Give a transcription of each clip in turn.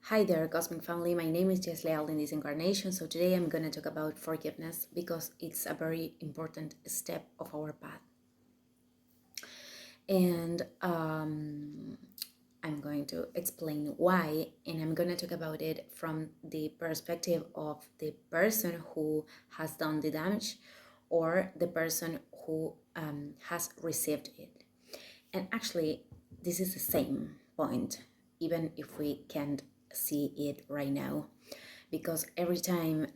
Hi there, Cosmic Family. My name is Jess Leal in this incarnation. So today I'm going to talk about forgiveness because it's a very important step of our path. And I'm going to explain why, and I'm going to talk about it from the perspective of the person who has done the damage or the person who has received it. And actually, this is the same point, even if we can't see it right now, because every time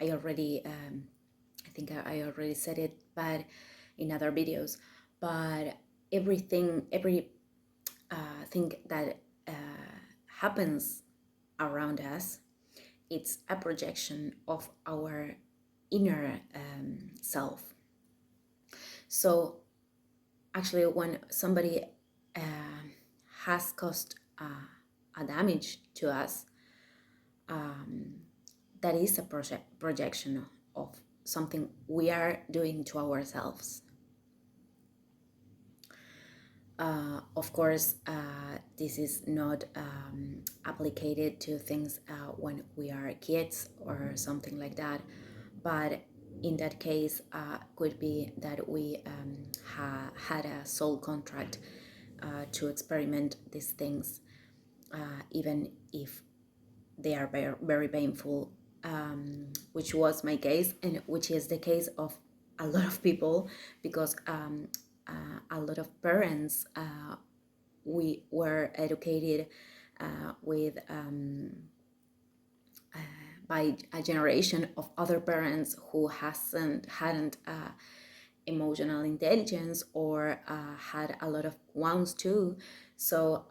I already, I think I already said it, but in other videos, but every thing that happens around us, it's a projection of our inner self. So actually, when somebody has caused a damage to us, that is a projection of something we are doing to ourselves. Of course, this is not applied to things when we are kids or something like that, but in that case, could be that we had a soul contract to experiment these things, even if they are very, very painful, which was my case and which is the case of a lot of people, because a lot of parents, we were educated with by a generation of other parents who hadn't emotional intelligence or had a lot of wounds too. So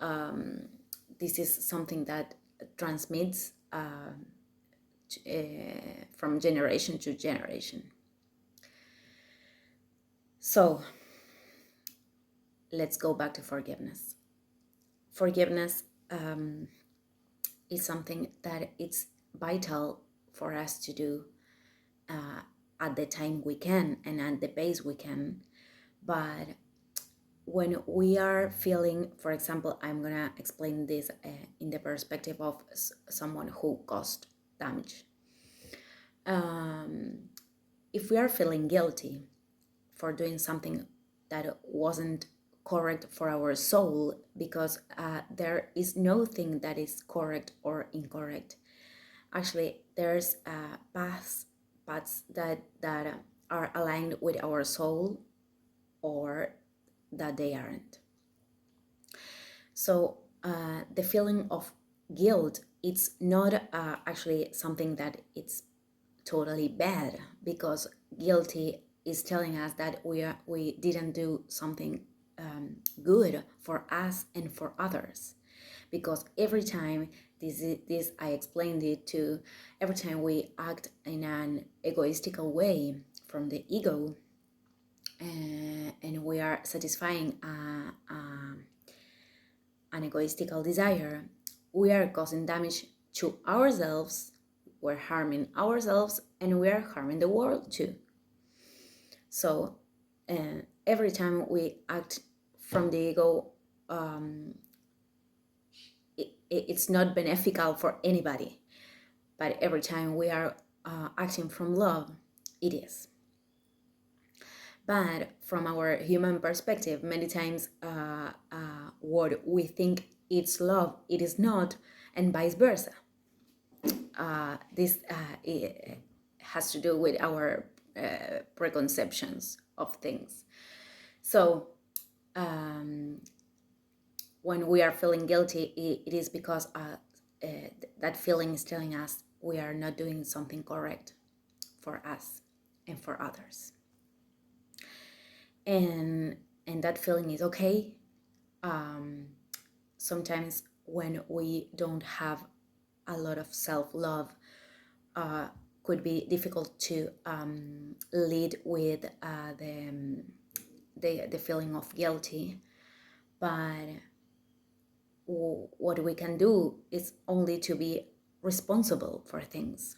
this is something that transmits from generation to generation. So let's go back to forgiveness. Forgiveness is something that it's vital for us to do at the time we can and at the pace we can. But when we are feeling, for example, I'm gonna explain this in the perspective of someone who caused damage. If we are feeling guilty for doing something that wasn't correct for our soul, because there is no thing that is correct or incorrect. Actually, there's paths that are aligned with our soul or that they aren't. So the feeling of guilt, it's not actually something that it's totally bad, because guilty is telling us that we didn't do something good for us and for others. Because every time this I explained it to, every time we act in an egoistical way from the ego, and we are satisfying an egoistical desire, we are causing damage to ourselves, we're harming ourselves, and we are harming the world too. So every time we act from the ego, it's not beneficial for anybody. But every time we are acting from love, it is. But from our human perspective, many times what we think it's love, it is not, and vice versa. This it has to do with our preconceptions of things. So when we are feeling guilty, it is because that feeling is telling us we are not doing something correct for us and for others. And that feeling is okay. Sometimes when we don't have a lot of self-love, could be difficult to lead with the feeling of guilty. But what we can do is only to be responsible for things.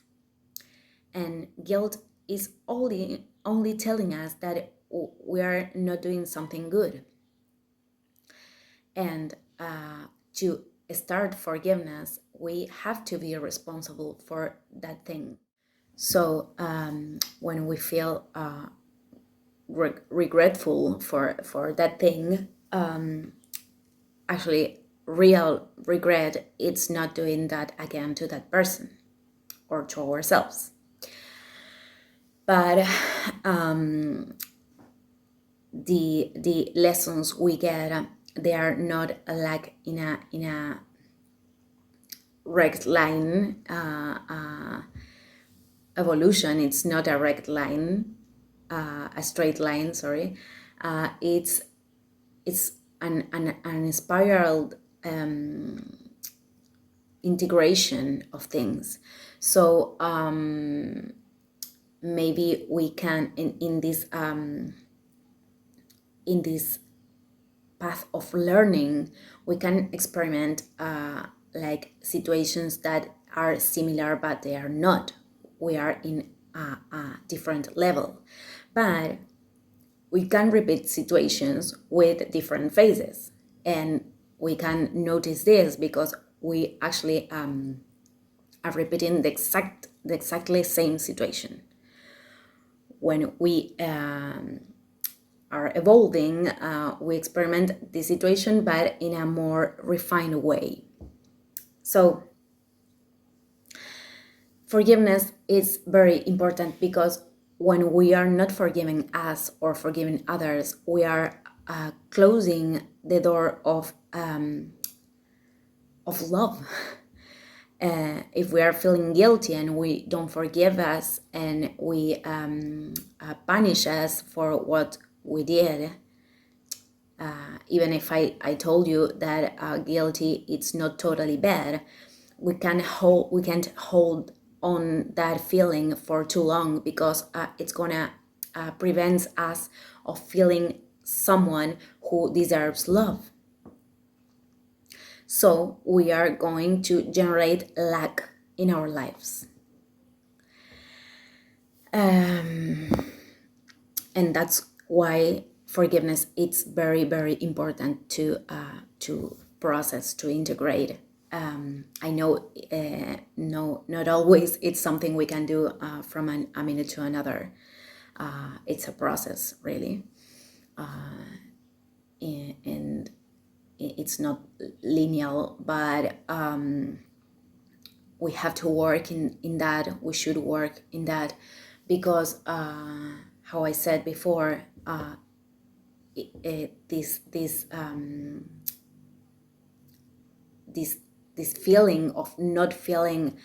And guilt is only telling us that we are not doing something good. And to start forgiveness, we have to be responsible for that thing. So when we feel regretful for that thing, actually real regret, it's not doing that again to that person or to ourselves. But the lessons we get, they are not like in a direct line evolution. It's not a direct line, a straight line, sorry. It's an spiraled integration of things. So maybe we can in this path of learning, we can experiment like situations that are similar but they are not. We are in a different level, but we can repeat situations with different phases, and we can notice this because we actually are repeating the exactly same situation. When we are evolving, we experiment the situation but in a more refined way. So forgiveness is very important, because when we are not forgiving us or forgiving others, we are closing the door of love. If we are feeling guilty and we don't forgive us and we punish us for what we did, even if I told you that guilty, it's not totally bad, we can't hold on that feeling for too long, because it's gonna prevent us of feeling someone who deserves love. So we are going to generate lack in our lives. And that's why forgiveness, it's very, very important to process, to integrate. I know not always it's something we can do from a minute to another. It's a process, really. And it's not linear, but we have to work in that. We should work in that, because how I said before, this feeling of not feeling,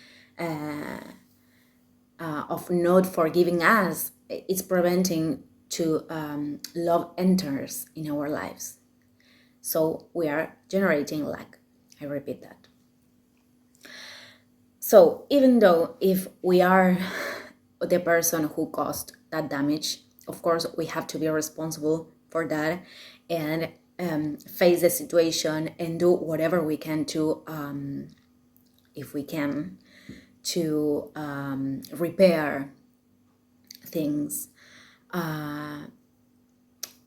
of not forgiving us, it's preventing to love enters in our lives. So we are generating lack. I repeat that. So even though if we are the person who caused that damage, of course we have to be responsible for that, and face the situation and do whatever we can to, if we can, to repair things,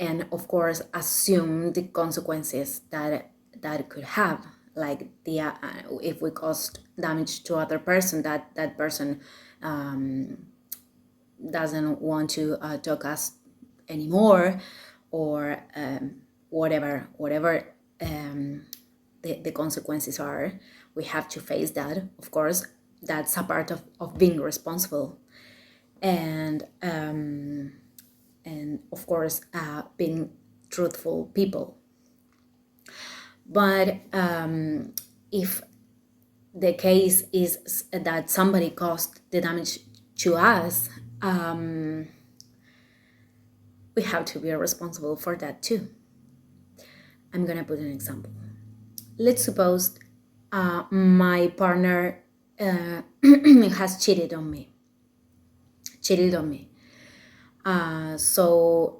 and of course assume the consequences that could have, like the if we caused damage to other person, that person doesn't want to talk us anymore, or whatever the consequences are, we have to face that. Of course, that's a part of being responsible, and of course being truthful people. But if the case is that somebody caused the damage to us, we have to be responsible for that too. I'm gonna put an example. Let's suppose my partner has cheated on me. So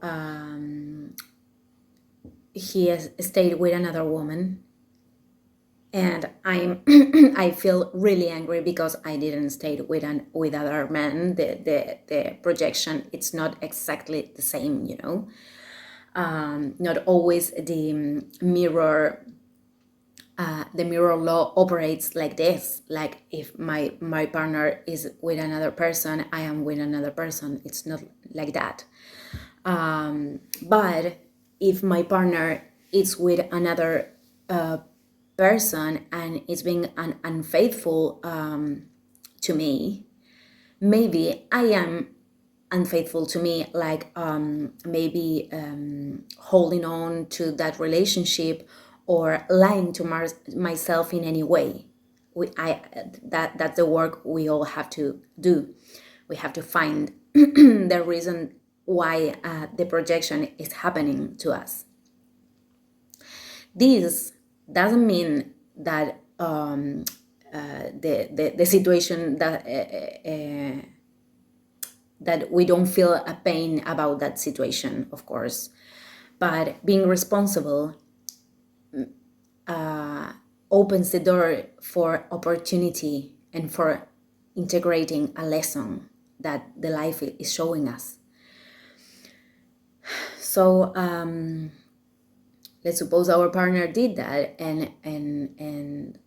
he has stayed with another woman, and I feel really angry because I didn't stay with other men. The projection, it's not exactly the same, not always the mirror The mirror law operates like this. Like if my partner is with another person, I am with another person. It's not like that. But if my partner is with another person and is being unfaithful to me, maybe I am unfaithful to me, like maybe holding on to that relationship or lying to myself in any way. That's the work we all have to do. We have to find the reason why the projection is happening to us. This doesn't mean that the situation that we don't feel a pain about that situation, of course, but being responsible opens the door for opportunity and for integrating a lesson that the life is showing us. So let's suppose our partner did that, and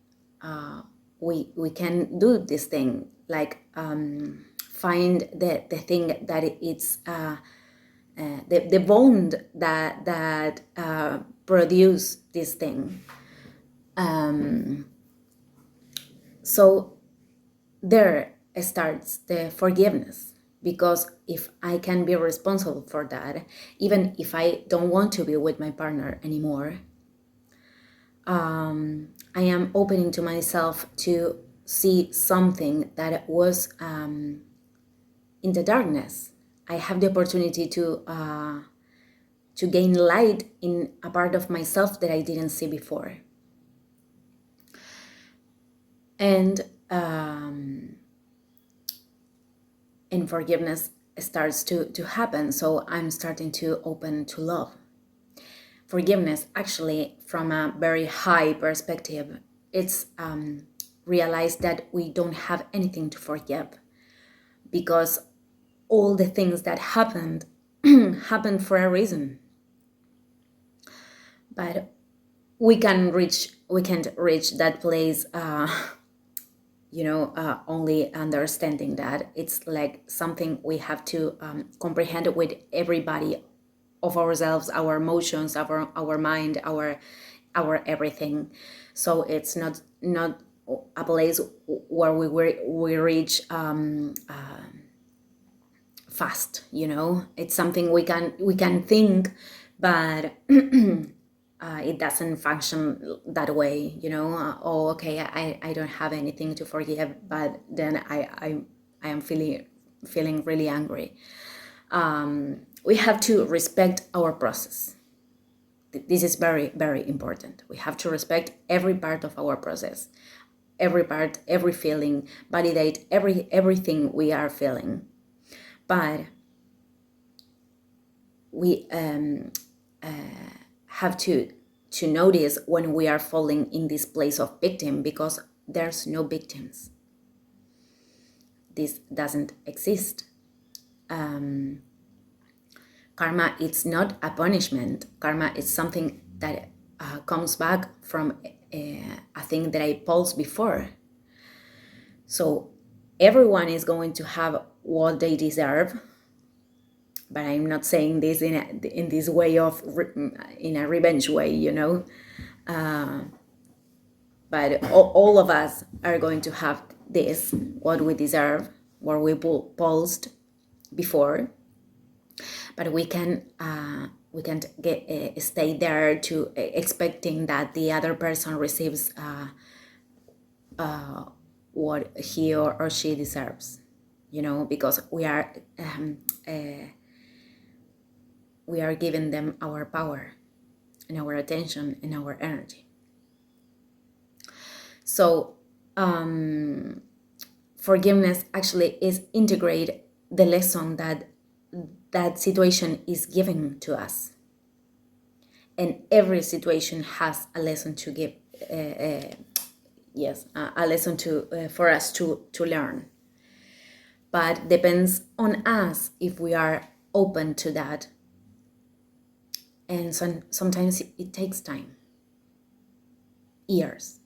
we can do this thing, like find the thing that it's the bond that produce this thing. So there starts the forgiveness, because if I can be responsible for that, even if I don't want to be with my partner anymore, I am opening to myself to see something that was in the darkness. I have the opportunity to gain light in a part of myself that I didn't see before. And forgiveness starts to happen. So I'm starting to open to love. Forgiveness, actually, from a very high perspective, it's realize that we don't have anything to forgive, because all the things that happened happened for a reason. But we can't reach that place only understanding that. It's like something we have to comprehend with everybody of ourselves, our emotions, our mind, our everything. So it's not a place where we reach fast. It's something we can think, but it doesn't function that way. Okay, I don't have anything to forgive, but then I am feeling really angry. We have to respect our process. This is very, very important. We have to respect every part of our process, every part, every feeling, validate everything we are feeling. But we have to notice when we are falling in this place of victim, because there's no victims. This doesn't exist. Karma, it's not a punishment. Karma is something that comes back from a thing that I posed before. So everyone is going to have what they deserve, but I'm not saying this in this way of in a revenge way, but all of us are going to have this, what we deserve, what we posed before. But we can't stay there to expecting that the other person receives what he or she deserves, because we are giving them our power and our attention and our energy. So forgiveness actually is integrate the lesson that situation is giving to us. And every situation has a lesson to give, a lesson for us to learn. But depends on us if we are open to that. And sometimes it takes time. years.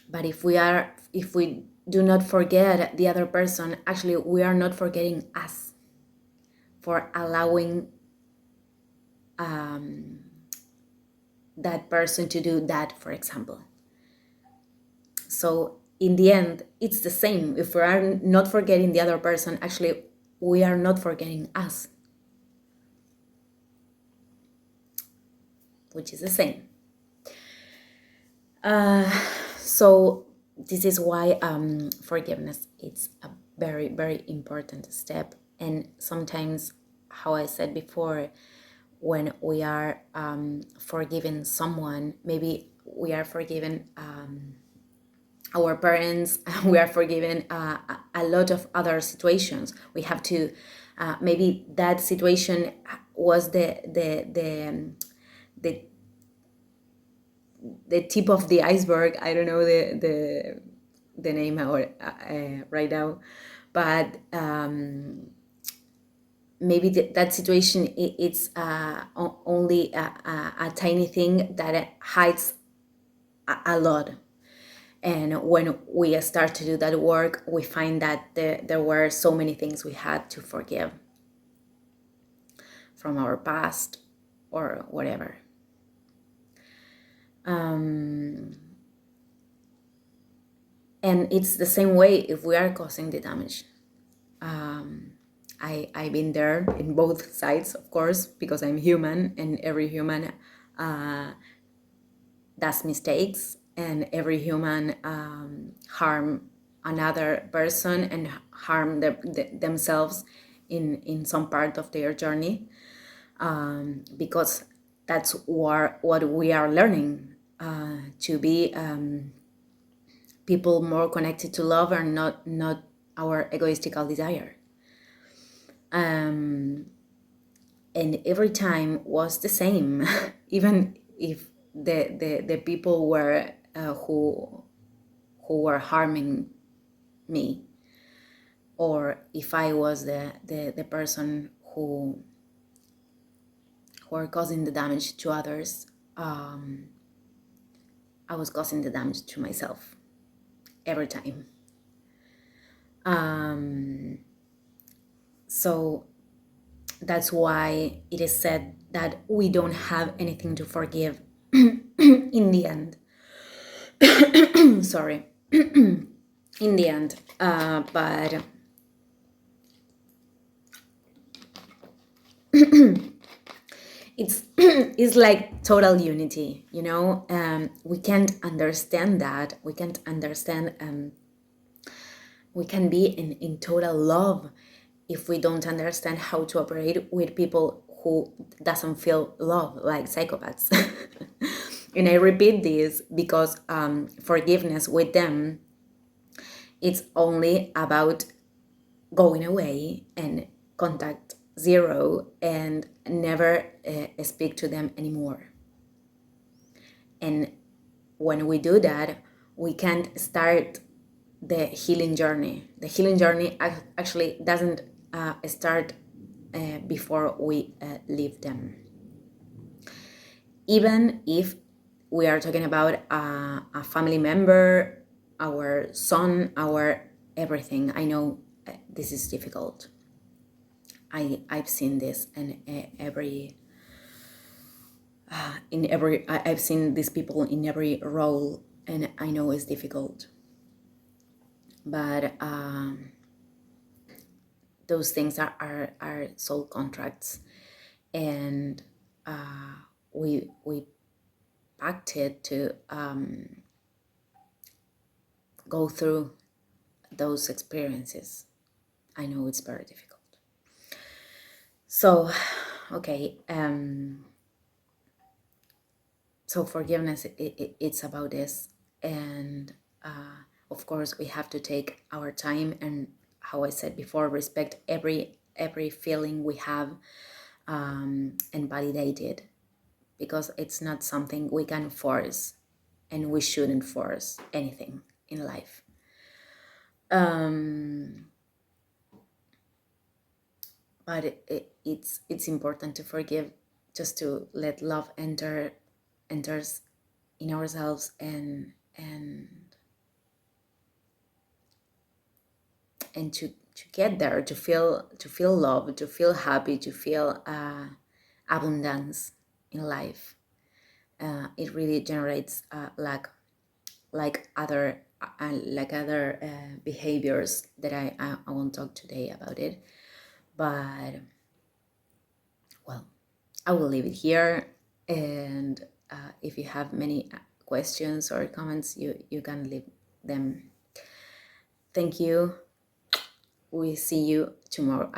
But if we do not forget the other person, actually we are not forgetting us for allowing that person to do that, for example. So in the end, it's the same. If we are not forgetting the other person, actually we are not forgetting us, which is the same. So this is why forgiveness it's a very, very important step. And sometimes, how I said before, when we are forgiving someone, maybe we are forgiving our parents, we are forgiving a lot of other situations. We have to maybe that situation was the tip of the iceberg. I don't know the name right now, but maybe that situation it's only a tiny thing that hides a lot. And when we start to do that work, we find that there were so many things we had to forgive from our past or whatever. And it's the same way if we are causing the damage. I've been there in both sides, of course, because I'm human, and every human does mistakes, and every human harm another person and harm themselves in some part of their journey, because that's what we are learning, to be people more connected to love and not our egoistical desire. And every time was the same, even if the people were who were harming me, or if I was the person who are causing the damage to others, I was causing the damage to myself every time. So that's why it is said that we don't have anything to forgive in the end. Sorry. In the end. But it's like total unity, you know. We can't understand that. We can't understand. We can be in total love if we don't understand how to operate with people who doesn't feel love, like psychopaths. And I repeat this because forgiveness with them, it's only about going away and contact zero and never speak to them anymore. And when we do that, we can't start the healing journey. The healing journey actually doesn't start before we leave them. Even if we are talking about a family member, our son, our everything. I know this is difficult. I've seen this in I've seen these people in every role, and I know it's difficult. But those things are soul contracts, and we pacted to go through those experiences. I know it's very difficult. So, okay. So forgiveness, it's about this, and of course we have to take our time, and how I said before, respect every feeling we have, and validate it, because it's not something we can force, and we shouldn't force anything in life. But it's important to forgive, just to let love enter enters in ourselves and to get there, to feel love, to feel happy, to feel abundance in life. It really generates like other behaviors that I won't talk today about it, but well, I will leave it here. And if you have many questions or comments, you can leave them. Thank you. I see you tomorrow.